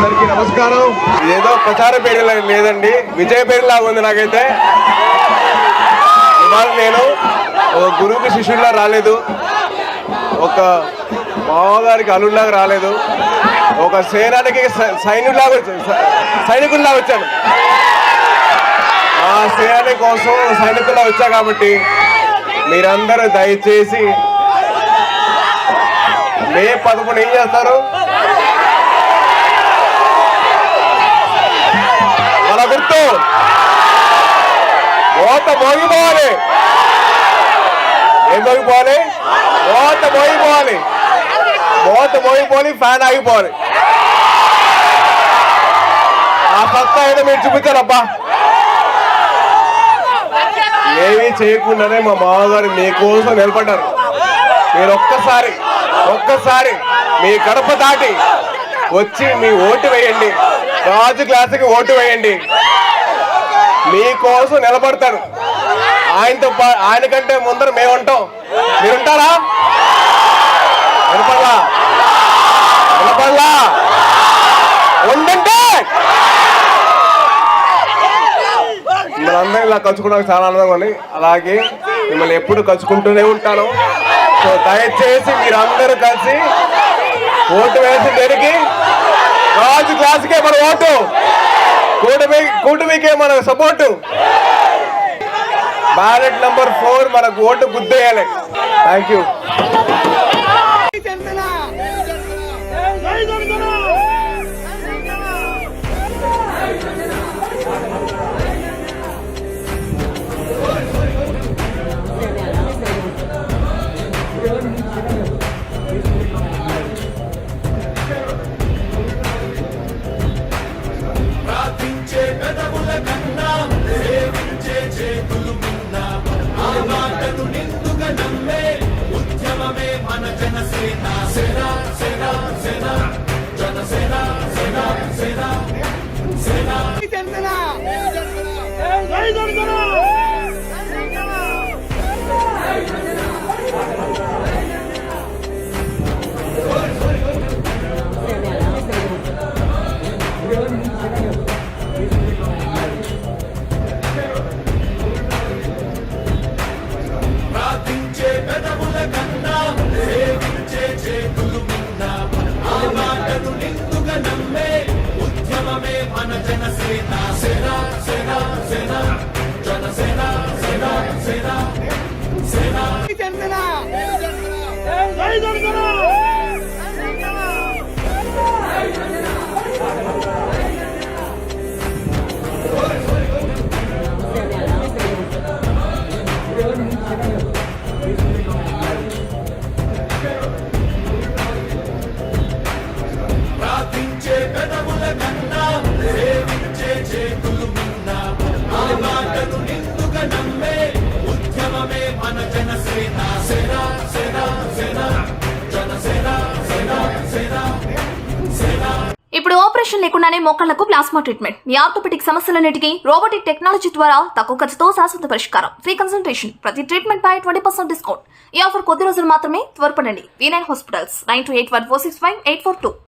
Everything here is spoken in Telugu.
అందరికీ నమస్కారం. ఇదేదో ప్రచార పేరు లేదండి, విజయ పేరులా ఉంది నాకైతే. ఇవాళ నేను ఒక గురువుకి శిష్యుడిలా రాలేదు, ఒక మామగారికి అల్లుడిలాగా రాలేదు, ఒక సేనానికి సైనికుల్లా వచ్చాను. ఆ సేనాని కోసం సైనికుల్లా వచ్చా కాబట్టి మీరందరూ దయచేసి మే 11 ఏం చేస్తారు? మన గుర్తు మోత మోగిపోవాలి. ఏం మోగిపోవాలి? మోత మోగిపోవాలి. మోత మోగిపోవాలి, ఫ్యాన్ ఆగిపోవాలి. ఆ సత్తా ఏదో మీరు చూపించారబ్బా. ఏమీ చేయకుండానే మా మామగారు మీకోసం నిలబడ్డారు. మీరు ఒక్కసారి మీ గడప దాటి వచ్చి మీ ఓటు వేయండి, రాజు క్లాసుకి ఓటు వేయండి. మీకోసం నిలబడతారు. ఆయన కంటే ముందర మేము ఉంటాం. మీరుంటారా? వినపడలా ఉందంటే మిమ్మల్ని ఇలా కలుసుకోవడానికి చాలా ఆనందంగా ఉంది. అలాగే మిమ్మల్ని ఎప్పుడు కలుసుకుంటూనే ఉంటాను. సో దయచేసి మీరు అందరూ కలిసి ఓటు వేసి దేనికి? రాజు క్లాసుకే మన ఓటు, కూటమికే మన సపోర్టు. బ్యాలెట్ నంబర్ 4 మనకు ఓటు గుద్దేయాలి. Thank you. ఇప్పుడు ఆపరేషన్ లేకుండానే మోకాళ్లకు ప్లాస్మా ట్రీట్మెంట్. మీ ఆర్థోపెటిక్ సమస్యలన్నిటికీ రోబోటిక్ టెక్నాలజీ ద్వారా తక్కువ ఖర్చుతో శాశ్వత పరిష్కారం. ఫ్రీ కన్సల్టేషన్, ప్రతి ట్రీట్మెంట్ పై 20% డిస్కౌంట్. ఈ ఆఫర్ కొద్ది రోజులు మాత్రమే. త్వరపడండి. V9 hospitals 9281465842.